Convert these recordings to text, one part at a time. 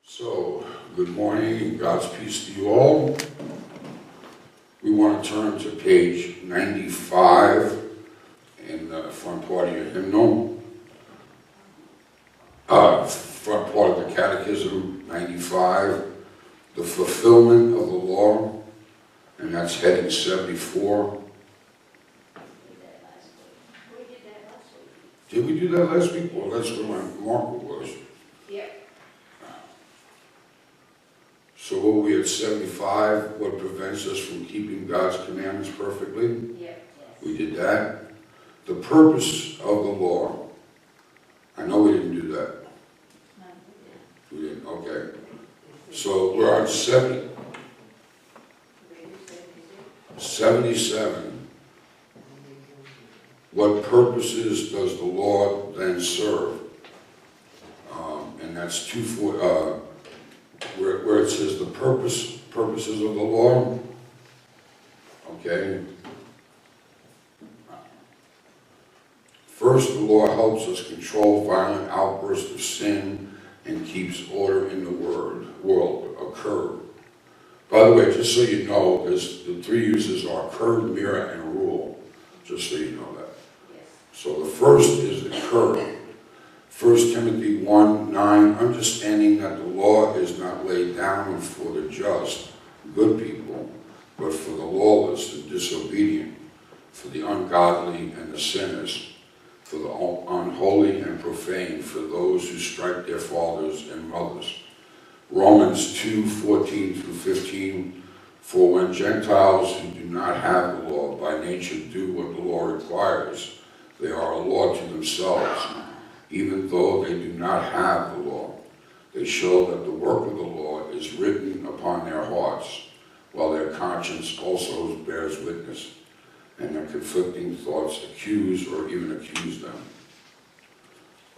So, good morning and God's peace to you all. We want to turn to page 95 in the front part of your hymnal. Front part of the Catechism, 95, the fulfillment of the law, and that's heading 74. Did we do that last week? Well, that's where my marker was. Yep. So what were we at 75? What prevents us from keeping God's commandments perfectly? Yep. We did that. The purpose of the law. I know we didn't do that. No, We didn't, okay. So we're on 77. What purposes does the law then serve? And that's where it says the purposes of the law. Okay. First, the law helps us control violent outbursts of sin and keeps order in the world, a curb. By the way, just so you know, the three uses are curb, mirror, and rule, just so you know that. yes. So the first is the curb. 1 Timothy 1:9, understanding that the law is not laid down for the just, good people, but for the lawless and disobedient, for the ungodly and the sinners, for the unholy and profane, for those who strike their fathers and mothers. Romans 2:14-15, for when Gentiles who do not have the law by nature do what the law requires, they are a law to themselves, even though they do not have the law. They show that the work of the law is written upon their hearts, while their conscience also bears witness, and their conflicting thoughts accuse or even accuse them.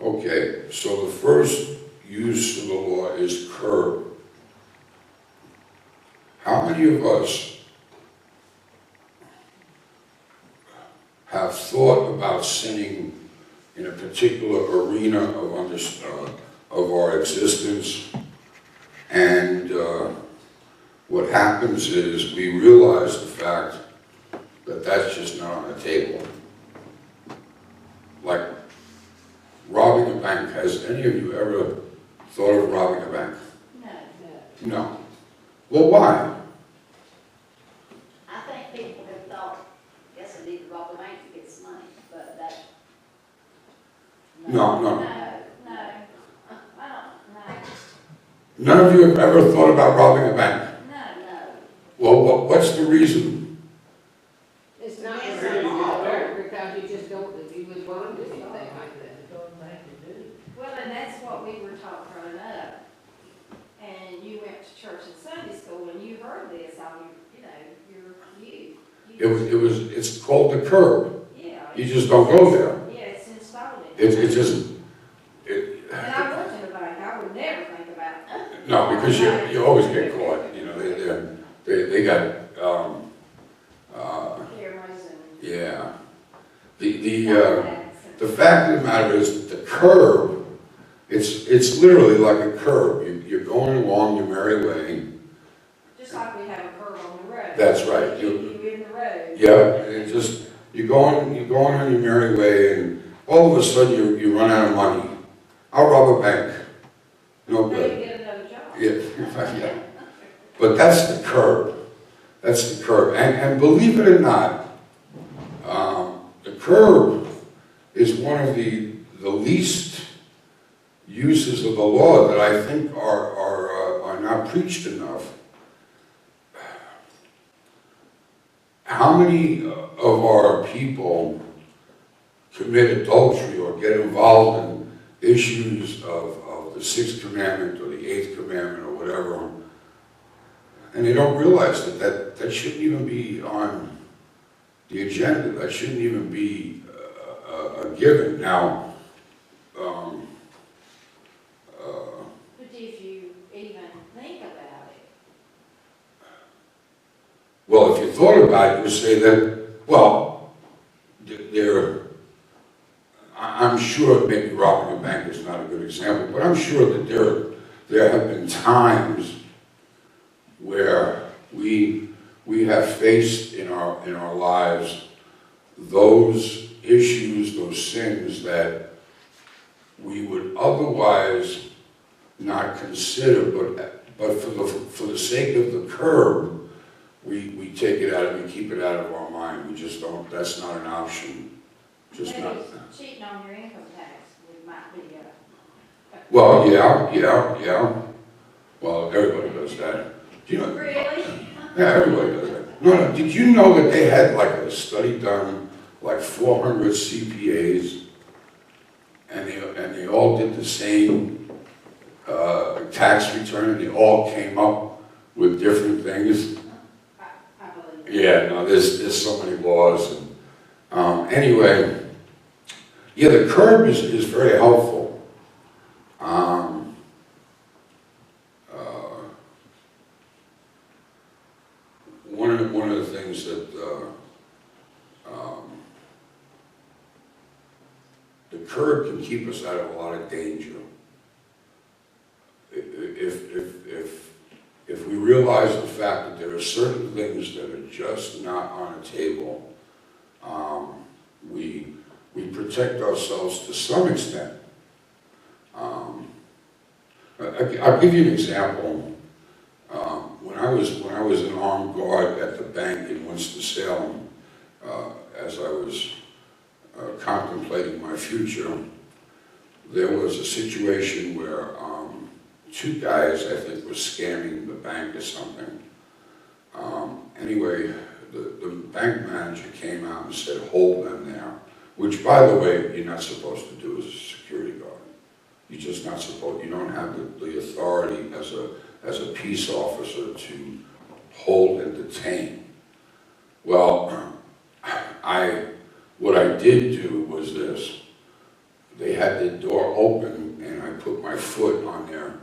Okay, so the first use of the law is curb. How many of us have thought about sinning in a particular arena of our existence, and what happens is we realize the fact that that's just not on the table. Like robbing a bank. Has any of you ever thought of robbing a bank? No. No. Well, why? I think people have thought, yes, I need to rob the bank to get some money, but that. No. No. I don't, no. None of you have ever thought about robbing a bank? No. Well, what's the reason? It's not Yes, very I know. fair, because you just don't, you would want to do anything like that. Well, and that's what we were taught growing up. And you went to church and Sunday school and you heard this on It's called the curb. Yeah. You just don't go there. Yeah, it's installed in. It just, And I worked in a bank, I would never think about. no, because you always get caught, they got, Cameras and. yeah. The fact of the matter is the curb, it's literally like a curb. You're going along your merry way. Just like we have a curve on the road. That's right. You in the road. Yeah, and you're going on your merry way, and all of a sudden you run out of money. I'll rob a bank. No Maybe good. get another job. Yeah. But that's the curb. That's the curb. And believe it or not, the curb is one of the least uses of the law that I think are not preached enough. How many of our people commit adultery or get involved in issues of the Sixth Commandment or the Eighth Commandment or whatever, and they don't realize that shouldn't even be on the agenda. That shouldn't even be a given. Now, But if you even think about it. well, if you thought about it, you would say that, well, I'm sure maybe robbing a bank is not a good example, but I'm sure that there have been times where we have faced in our lives those issues, those sins that we would otherwise not consider, but for the sake of the curb, we take it out, we keep it out of our mind. We just don't, that's not an option. Just Maybe not. cheating on your income tax might be a. Well, yeah. Well, everybody does that. Do you know? Really? Yeah, everybody does that. No, did you know that they had like a study done, like 400 CPAs, and they all did the same tax return, and they all came up with different things? I believe it. Yeah, no, there's so many laws. And, anyway, yeah, the curb is very helpful. One of the things that the curb can keep us out of a lot of danger. If we realize the fact that there are certain things that are just not on a table, we protect ourselves to some extent. I'll give you an example. When I was an armed guard at the bank in Winston-Salem, as I was contemplating my future, there was a situation where two guys, I think, were scamming the bank or something. Anyway, the bank manager came out and said, hold them there, which, by the way, you're not supposed to do as a security guard. You're just not supposed, you don't have the authority as a peace officer to hold and detain. Well, what I did do was this. They had the door open, and I put my foot on their,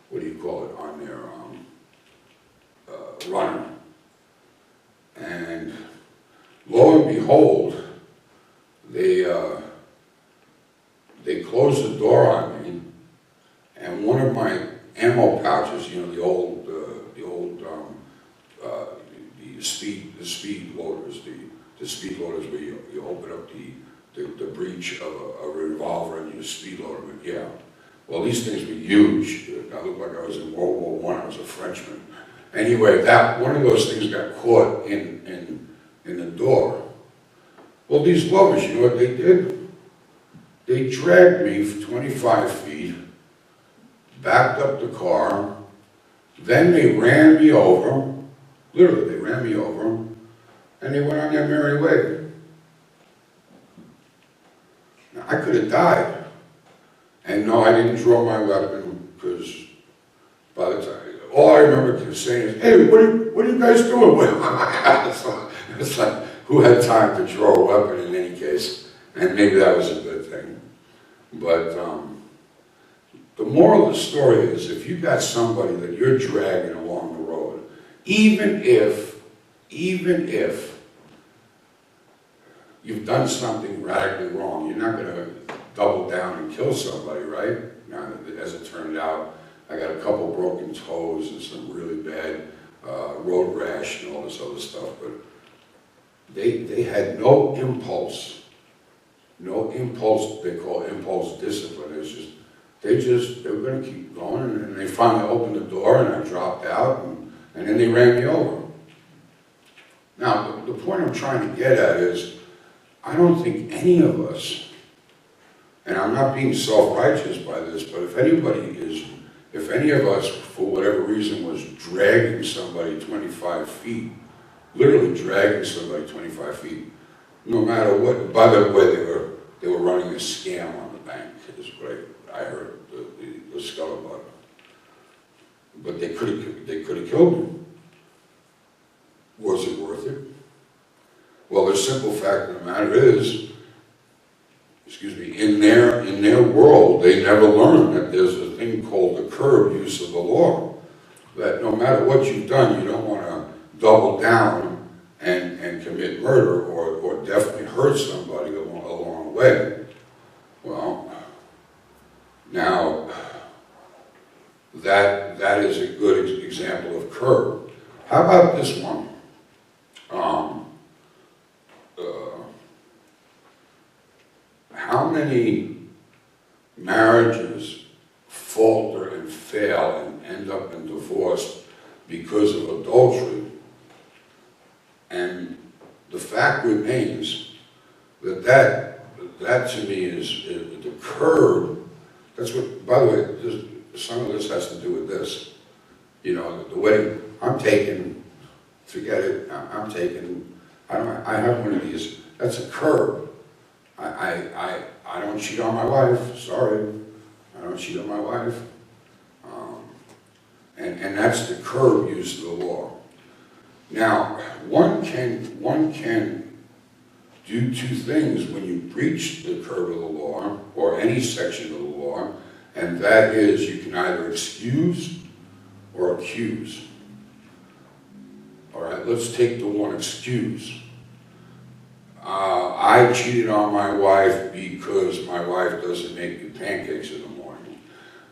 what do you call it, on their runner. And lo and behold, they closed the door on me, and one of my ammo pouches, you know, the speed loaders, the speed loaders where you open up the breech of a revolver and you speed loader it, yeah. Well, these things were huge. I looked like I was in World War I. I was a Frenchman. Anyway, one of those things got caught in the door. Well, these lovers, you know what they did? They dragged me for 25 feet, backed up the car, then they ran me over, literally they ran me over, and they went on their merry way. Now, I could have died. And no, I didn't draw my weapon, because by the time, all I remember saying is, hey, what are you guys doing? It's like, who had time to draw a weapon in any case? And maybe that was a good thing. But the moral of the story is, if you've got somebody that you're dragging along the road, even if you've done something radically wrong, you're not going to double down and kill somebody, right? Now, as it turned out, I got a couple broken toes and some really bad road rash and all this other stuff, but they had no impulse, they call impulse discipline. It's just, they were going to keep going, and they finally opened the door, and I dropped out, and then they ran me over. Now, the point I'm trying to get at is, I don't think any of us, and I'm not being self-righteous by this, but if any of us, for whatever reason, was dragging somebody 25 feet, literally dragging somebody 25 feet, no matter what, by the way, they were running a scam on the bank, is what I heard, the scuttlebutt. But they could have killed me. Was it worth it? Well, the simple fact of the matter is, in their world, they never learned that there's a thing called the curb use of the law. That no matter what you've done, you don't want to double down and commit murder or definitely hurt somebody along the way. Well, now, that curb. How about this one? How many marriages falter and fail and end up in divorce because of adultery? And the fact remains that to me is the curb. That's what, by the way, some of this has to do with this. You know, the wedding, I'm taking, forget it, I'm taking, I have one of these, that's a curb. I don't cheat on my wife, sorry. I don't cheat on my wife. And that's the curb use of the law. Now, one can do two things when you breach the curb of the law, or any section of the law, and that is you can either excuse or accuse. All right, let's take the one excuse. I cheated on my wife because my wife doesn't make me pancakes in the morning.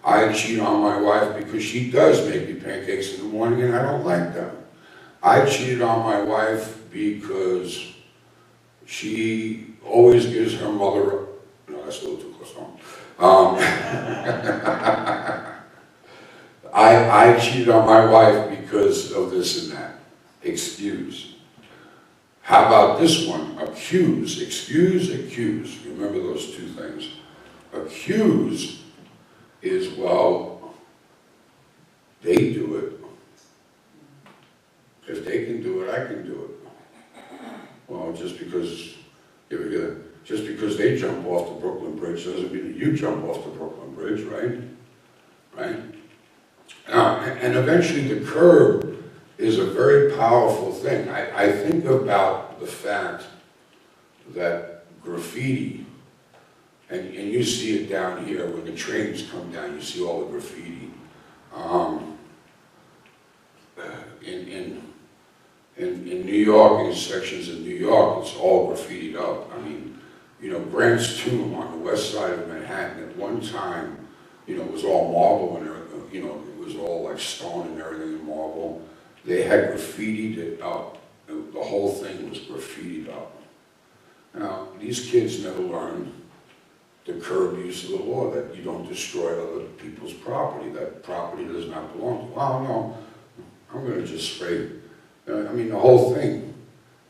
I cheat on my wife because she does make me pancakes in the morning and I don't like them. I cheated on my wife because she always gives her mother, no, that's a little too close home. I cheated on my wife because of this and that. Excuse. How about this one? Accuse. Excuse, accuse. Remember those two things. Accuse is, well, they do it. If they can do it, I can do it. Well, just because they jump off the Brooklyn Bridge doesn't mean that you jump off the Brooklyn Bridge, right? Right? And eventually the curb is a very powerful thing. I think about the fact that graffiti, and you see it down here when the trains come down, you see all the graffiti. In New York, in sections of New York, it's all graffitied up. I mean, you know, Grant's Tomb on the west side of Manhattan at one time, you know, it was all marble and everything, you know, it was all like stone and everything in marble. They had graffitied it up. The whole thing was graffitied up. Now, these kids never learned the curb use of the law, that you don't destroy other people's property. That property does not belong to you. Oh, no, I'm going to just spray. I mean, the whole thing,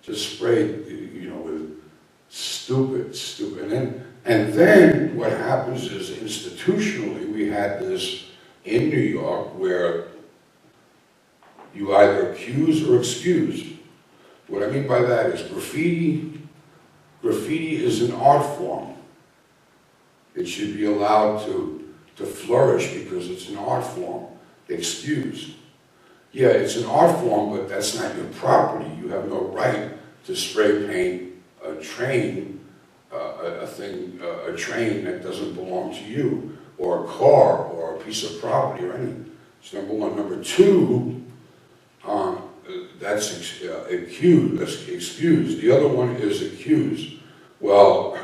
just sprayed, you know, with stupid. And then what happens is institutionally, we had this in New York where you either accuse or excuse. What I mean by that is graffiti is an art form. It should be allowed to flourish because it's an art form. Excuse. Yeah, it's an art form, but that's not your property. You have no right to spray paint a train, a train that doesn't belong to you, or a car, or a piece of property, or anything. That's number one. Number two, that's accused. That's excused. The other one is accused. Well,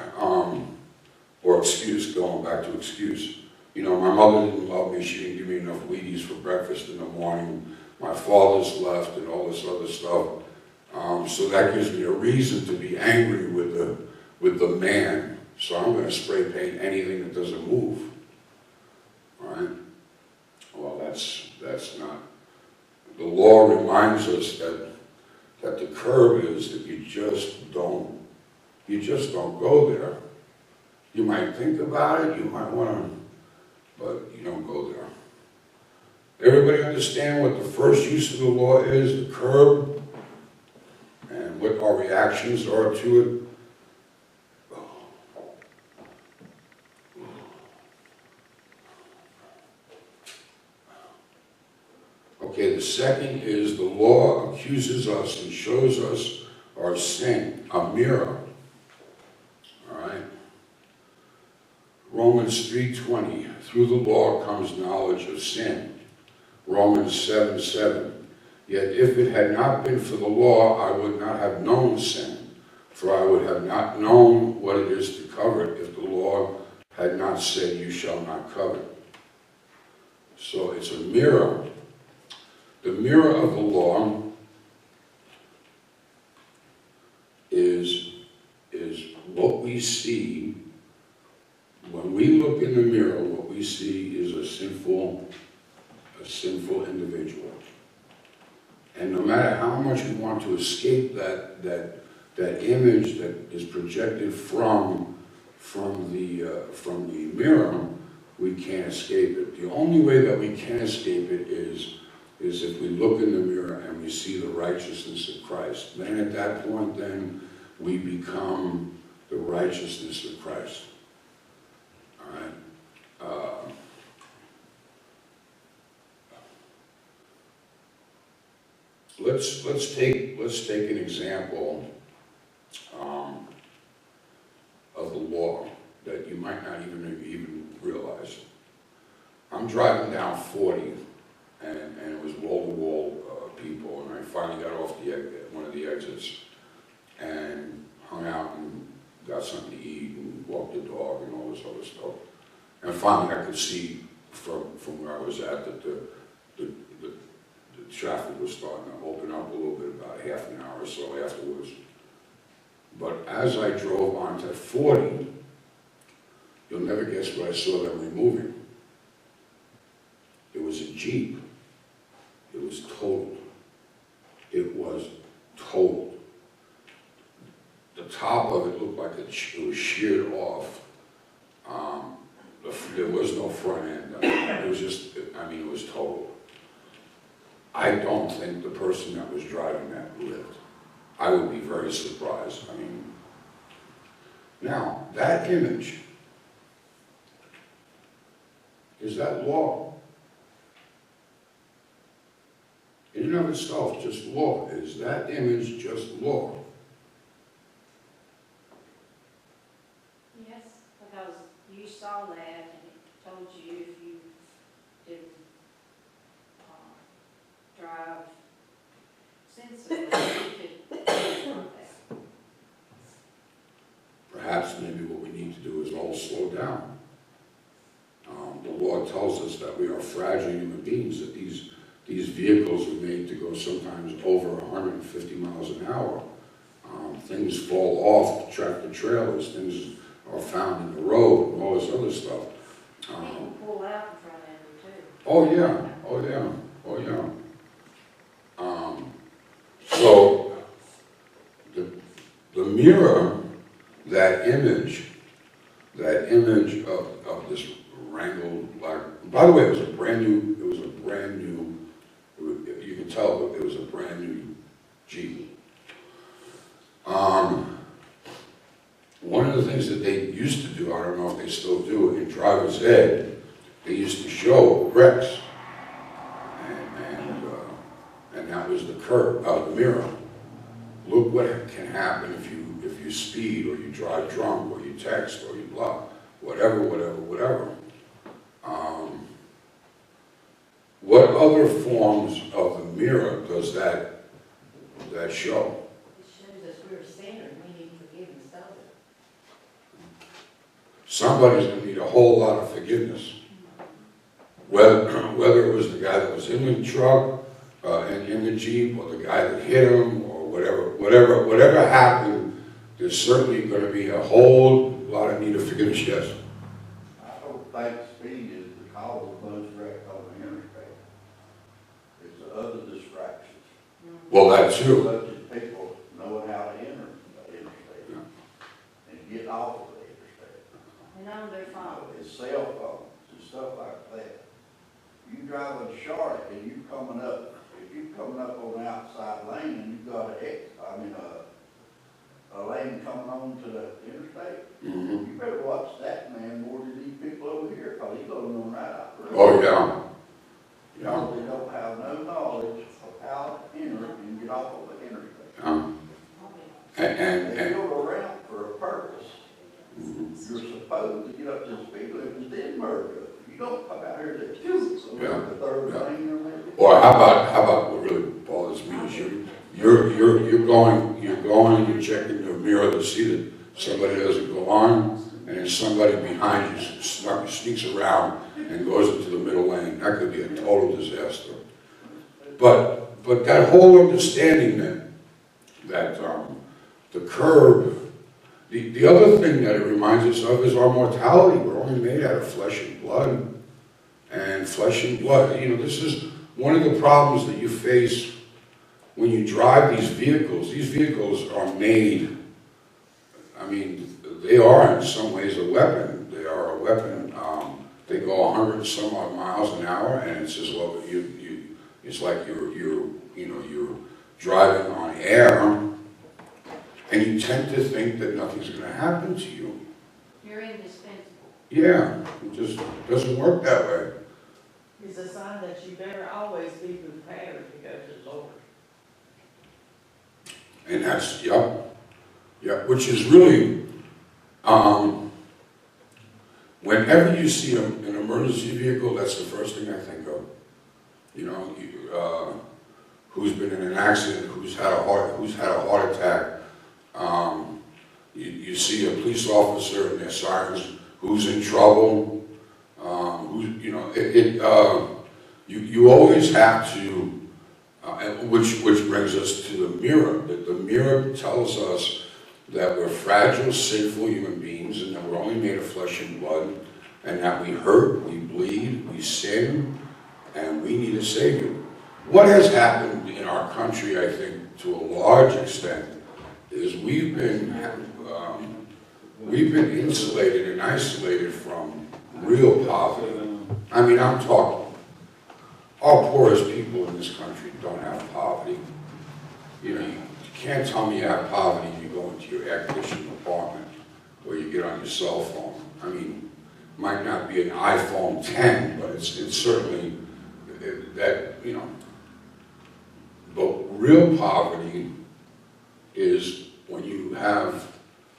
or excuse. Going back to excuse. You know, my mother didn't love me. She didn't give me enough Wheaties for breakfast in the morning. My father's left, and all this other stuff. So that gives me a reason to be angry with the man. So I'm going to spray paint anything that doesn't move. All right. Well, that's not. The law reminds us that the curb is that you just don't go there. You might think about it, you might want to, but you don't go there. Everybody understand what the first use of the law is, the curb, and what our reactions are to it? Okay, the second is the law accuses us and shows us our sin, a mirror. All right? Romans 3:20, through the law comes knowledge of sin. Romans 7:7, yet if it had not been for the law, I would not have known sin, for I would have not known what it is to covet if the law had not said, you shall not covet. So it's a mirror. The mirror of the law is what we see. When we look in the mirror, what we see is a sinful individual. And no matter how much we want to escape that image that is projected from the mirror, we can't escape it. The only way that we can escape it is if we look in the mirror and we see the righteousness of Christ. Then at that point, then we become the righteousness of Christ. All right. Let's take an example of the law that you might not even realize. I'm driving down 40, and it was wall-to-wall people, and I finally got off one of the exits and hung out and got something to eat and walked the dog and all this other stuff. And finally I could see from where I was at that the traffic was starting to open up a little bit about half an hour or so afterwards. But as I drove onto 40, you'll never guess what I saw them removing. It was a Jeep. It was totaled. It was totaled. The top of it looked like it was sheared off. There was no front end. It was just, it was totaled. I don't think the person that was driving that lived. I would be very surprised. Now, that image, is that law? In and of itself, just law. Is that image just law? Yes, because you saw that and it told you if you didn't drive sensibly, you could that. Perhaps maybe what we need to do is all slow down. The law tells us that we are fragile human beings, that these vehicles are made to go sometimes over 150 miles an hour. Things fall off tractor trailers, things are found in the road, and all this other stuff. People pull out in front of you too. Oh yeah, oh yeah, oh yeah. So the mirror, that image of this wrangled black. By the way, it was a brand new. You can tell that it was a brand new Jeep. One of the things that they used to do, I don't know if they still do it, in driver's ed, they used to show wrecks, and that was the mirror. Look what can happen if you speed, or you drive drunk, or you text, or you blah, whatever. What other forms of the mirror does that show? It shows us we're sinners, we need forgiveness of it. Somebody's going to need a whole lot of forgiveness. Whether it was the guy that was in the truck, in the Jeep, or the guy that hit him, or whatever happened, there's certainly going to be a whole lot of need of forgiveness, yes. I don't think speed is the cause of most wrecks on the interstate. It's the other distractions. Well, that too. Such as people knowing how to enter the interstate and get off of the interstate. And on their phone. It's cell phones and stuff like that. You driving to Charlotte and you coming up, if you coming up on the outside lane and you've got a lane coming on to the interstate, you better watch that man more than these people over here, because he's going on right out the road. Oh, yeah. Yeah. They don't have no knowledge of how to enter and get off of the interstate. They And go around for a purpose. You're supposed to get up to the speed limit and then merge up. You don't come out here to the third lane or maybe. or how about what really bothers me is you're going and you're checking the mirror to see that somebody doesn't go on, and then somebody behind you sneaks around and goes into the middle lane. That could be a total disaster. But that whole understanding that the curb, the other thing that it reminds us of is our mortality. We're only made out of flesh and blood. And flesh and blood, you know, this is one of the problems that you face when you drive these vehicles. These vehicles are made, I mean, they are in some ways a weapon. They are a weapon. They go 100 some odd miles an hour, and it's as well, it's like you're driving on air, and you tend to think that nothing's going to happen to you. You're indispensable. Yeah, it just doesn't work that way. It's a sign that you better always be prepared to go to the Lord. And that's, yeah, which is really, whenever you see an emergency vehicle, that's the first thing I think of. You know, who's been in an accident, who's had a heart attack. You see a police officer and their sirens, who's in trouble. You always have to, which brings us to the mirror. The mirror tells us that we're fragile, sinful human beings, and that we're only made of flesh and blood, and that we hurt, we bleed, we sin, and we need a Savior. What has happened in our country, I think, to a large extent, is we've been insulated and isolated from real poverty. I mean, I'm talking, our poorest people in this country don't have poverty. You know, you can't tell me you have poverty and you go into your air-conditioned apartment or you get on your cell phone. I mean, it might not be an iPhone 10, but it's certainly that, you know. But real poverty is when you have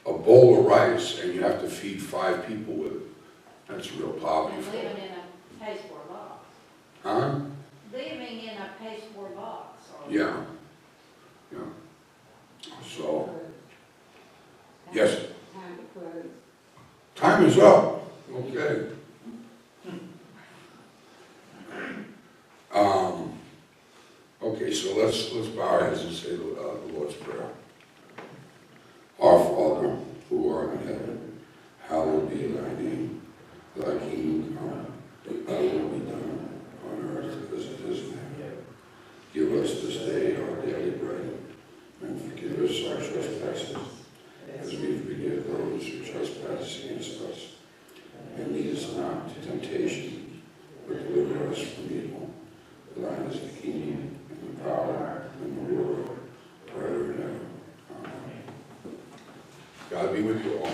a bowl of rice and you have to feed 5 people with it. That's real poverty. And living in a pasteboard box. Huh? Living in a pasteboard box. Yeah. So, yes. Time to close. Time is up. Okay. Okay, so let's bow our heads and say the Lord's Prayer. Our Father, who art in heaven, hallowed be thy name. Thy kingdom come, thy will be done, on earth as it is in heaven. Give us this day our daily bread, and forgive us our trespasses, as we forgive those who trespass against us. And lead us not to temptation, but deliver us from evil. For thine is the kingdom, and the power, and the glory, forever and ever. Amen. God be with you all.